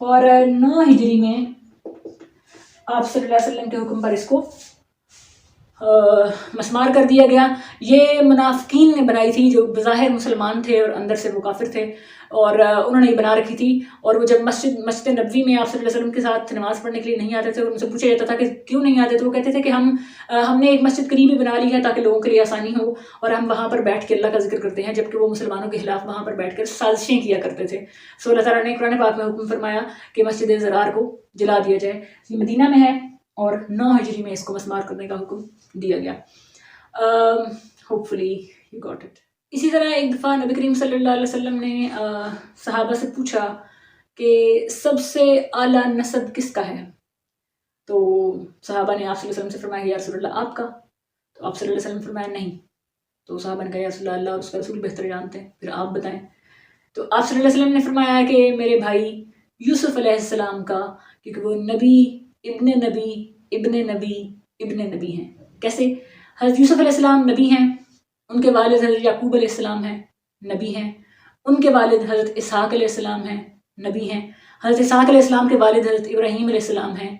اور 9 ہجری میں آپ صلی اللہ علیہ وسلم کے حکم پر اس کو مسمار کر دیا گیا۔ یہ منافقین نے بنائی تھی جو بظاہر مسلمان تھے اور اندر سے وہ کافر تھے، اور انہوں نے یہ بنا رکھی تھی۔ اور وہ جب مسجد نبوی میں آپ صلی اللہ علیہ وسلم کے ساتھ نماز پڑھنے کے لیے نہیں آتے تھے اور ان سے پوچھا جاتا تھا کہ کیوں نہیں آتے، تو وہ کہتے تھے کہ ہم نے ایک مسجد قریبی بنا لی ہے تاکہ لوگوں کے لیے آسانی ہو، اور ہم وہاں پر بیٹھ کے اللہ کا ذکر کرتے ہیں، جبکہ وہ مسلمانوں کے خلاف وہاں پر بیٹھ کر سازشیں کیا کرتے تھے۔ سو اللہ تعالیٰ نے قرآن پاک میں حکم فرمایا کہ مسجد زرار کو جلا دیا جائے۔ یہ مدینہ میں ہے اور 9 ہجری میں اس کو مسمار کرنے کا حکم دیا گیا۔ Hopefully you got it. اسی طرح ایک دفعہ نبی کریم صلی اللہ علیہ وسلم نے صحابہ سے پوچھا کہ سب سے اعلیٰ نسب کس کا ہے، تو صحابہ نے آپ صلی اللہ علیہ وسلم سے فرمایا یا رسول اللہ آپ کا، تو آپ صلی اللہ علیہ وسلم فرمایا نہیں، تو صحابہ نے کہا یا رسول اللہ اور اس کا رسول بہتر جانتے ہیں، پھر آپ بتائیں۔ تو آپ صلی اللہ علیہ وسلم نے فرمایا کہ میرے بھائی یوسف علیہ السلام کا، کیونکہ وہ نبی ابن نبی ابن نبی ابن نبی ہیں۔ کیسے؟ حضرت یوسف علیہ السلام نبی ہیں، ان کے والد حضرت یعقوب علیہ السلام ہیں، نبی ہیں، ان کے والد حضرت اسحاق علیہ السلام ہیں، نبی ہیں، حضرت اسحاق علیہ السلام کے والد حضرت ابراہیم علیہ السلام ہیں،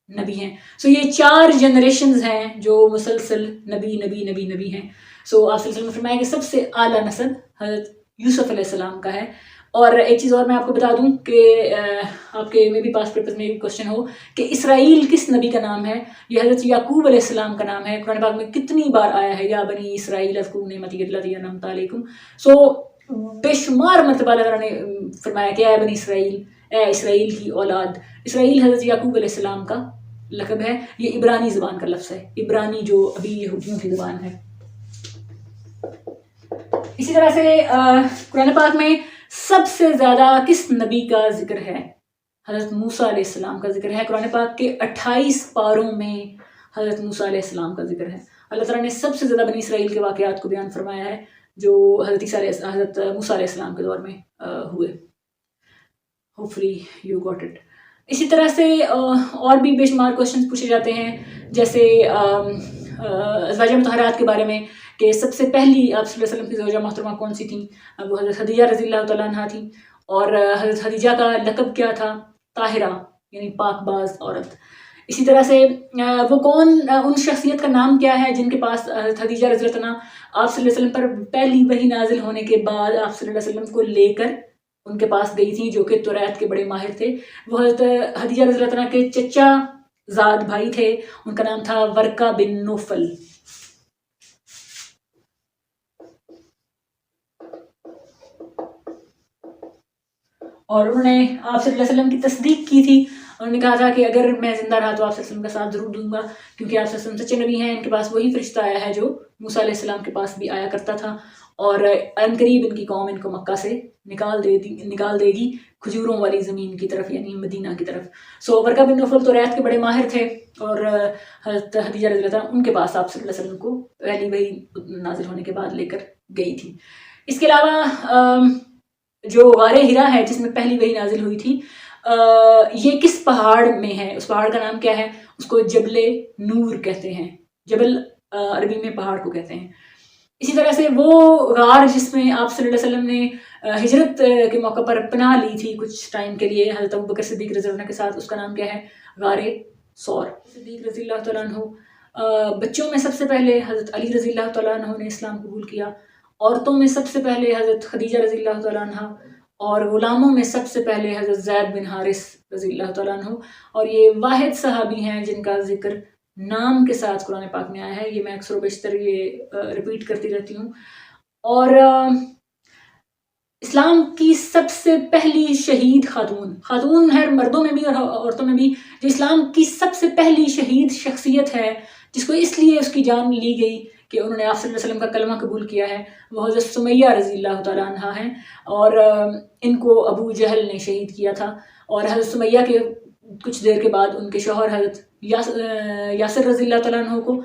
نبی ہیں۔ سو یہ 4 جنریشنز ہیں جو مسلسل نبی نبی نبی نبی ہیں۔ سو آپ صلی اللہ علیہ وسلم نے فرمایا کہ سب سے اعلیٰ نسب حضرت یوسف علیہ السلام کا ہے۔ اور ایک چیز اور میں آپ کو بتا دوں کہ آپ کے میں بھی پاس پیپرز میں ایک کوشچن ہو کہ اسرائیل کس نبی کا نام ہے، یہ حضرت یعقوب علیہ السلام کا نام ہے۔ قرآن پاک میں کتنی بار آیا ہے یا بنی اسرائیل اذکروا نعمتی التی انعمت علیکم۔ سو بے شمار مرتبہ اللہ تعالیٰ نے فرمایا کہ اے بنی اسرائیل، اے اسرائیل کی اولاد۔ اسرائیل حضرت یعقوب علیہ السلام کا لقب ہے، یہ عبرانی زبان کا لفظ ہے، عبرانی جو ابھی یہودیوں کی زبان ہے۔ اسی طرح سے قرآن پاک میں سب سے زیادہ کس نبی کا ذکر ہے؟ حضرت موسیٰ علیہ السلام کا ذکر ہے۔ قرآن پاک کے 28 پاروں میں حضرت موسیٰ علیہ السلام کا ذکر ہے۔ اللہ تعالیٰ نے سب سے زیادہ بنی اسرائیل کے واقعات کو بیان فرمایا ہے جو حضرت موسیٰ علیہ السلام کے دور میں ہوئے۔ Hopefully you got it. اسی طرح سے اور بھی بے شمار کوشچنس پوچھے جاتے ہیں، جیسے ازواج مطہرات کے بارے میں کہ سب سے پہلی آپ صلی اللہ علیہ وسلم کی زوجہ محترمہ کون سی تھیں؟ وہ حضرت خدیجہ رضی اللہ تعالیٰ عنہ تھیں، اور حضرت خدیجہ کا لقب کیا تھا؟ طاہرہ، یعنی پاک باز عورت۔ اسی طرح سے وہ ان شخصیت کا نام کیا ہے جن کے پاس حضرت خدیجہ رضی اللہ عنہ آپ صلی اللہ علیہ وسلم پر پہلی وحی نازل ہونے کے بعد آپ صلی اللہ علیہ وسلم کو لے کر ان کے پاس گئی تھیں، جو کہ توریت کے بڑے ماہر تھے۔ وہ حضرت خدیجہ رضی اللہ عنہ کے چچا زاد بھائی تھے، ان کا نام تھا ورقہ بن نوفل۔ اور انہوں نے آپ صلی اللہ علیہ وسلم کی تصدیق کی تھی، انہوں نے کہا تھا کہ اگر میں زندہ رہا تو آپ صلی اللہ علیہ وسلم کا ساتھ ضرور دوں گا، کیونکہ آپ صلی اللہ علیہ وسلم سچے نبی ہیں، ان کے پاس وہی فرشتہ آیا ہے جو موسیٰ علیہ السلام کے پاس بھی آیا کرتا تھا، اور عنقریب ان کی قوم ان کو مکہ سے نکال دے گی کھجوروں والی زمین کی طرف، یعنی مدینہ کی طرف۔ سو ورقہ بن نوفل توریت کے بڑے ماہر تھے، اور حضرت خدیجہ رضی اللہ عنہ ان کے پاس آپ صلی اللہ علیہ وسلم کو پہلی وحی نازل ہونے کے بعد لے کر گئی تھی۔ اس کے علاوہ جو غار ہرا ہے جس میں پہلی وحی نازل ہوئی تھی، یہ کس پہاڑ میں ہے؟ اس پہاڑ کا نام کیا ہے؟ اس کو جبل نور کہتے ہیں، جبل عربی میں پہاڑ کو کہتے ہیں۔ اسی طرح سے وہ غار جس میں آپ صلی اللہ علیہ وسلم نے ہجرت کے موقع پر پناہ لی تھی کچھ ٹائم کے لیے حضرت ابوبکر صدیق رضی اللہ عنہ کے ساتھ، اس کا نام کیا ہے؟ غار ثور۔ صدیق رضی اللہ تعالیٰ عنہ بچوں میں سب سے پہلے حضرت علی رضی اللہ تعالیٰ عنہ نے اسلام قبول کیا، عورتوں میں سب سے پہلے حضرت خدیجہ رضی اللہ تعالیٰ عنہ، اور غلاموں میں سب سے پہلے حضرت زید بن حارث رضی اللہ تعالیٰ عنہ، اور یہ واحد صحابی ہیں جن کا ذکر نام کے ساتھ قرآن پاک میں آیا ہے۔ یہ میں اکثر و بیشتر یہ ریپیٹ کرتی رہتی ہوں۔ اور اسلام کی سب سے پہلی شہید خاتون ہے، مردوں میں بھی اور عورتوں میں بھی، جو اسلام کی سب سے پہلی شہید شخصیت ہے جس کو اس لیے اس کی جان لی گئی کہ انہوں نے آپ صلی اللہ علیہ وسلم کا کلمہ قبول کیا ہے، وہ حضرت سمیہ رضی اللہ تعالیٰ عنہ ہیں، اور ان کو ابو جہل نے شہید کیا تھا، اور حضرت سمیہ کے کچھ دیر کے بعد ان کے شوہر حضرت یاسر رضی اللہ تعالیٰ عنہ کو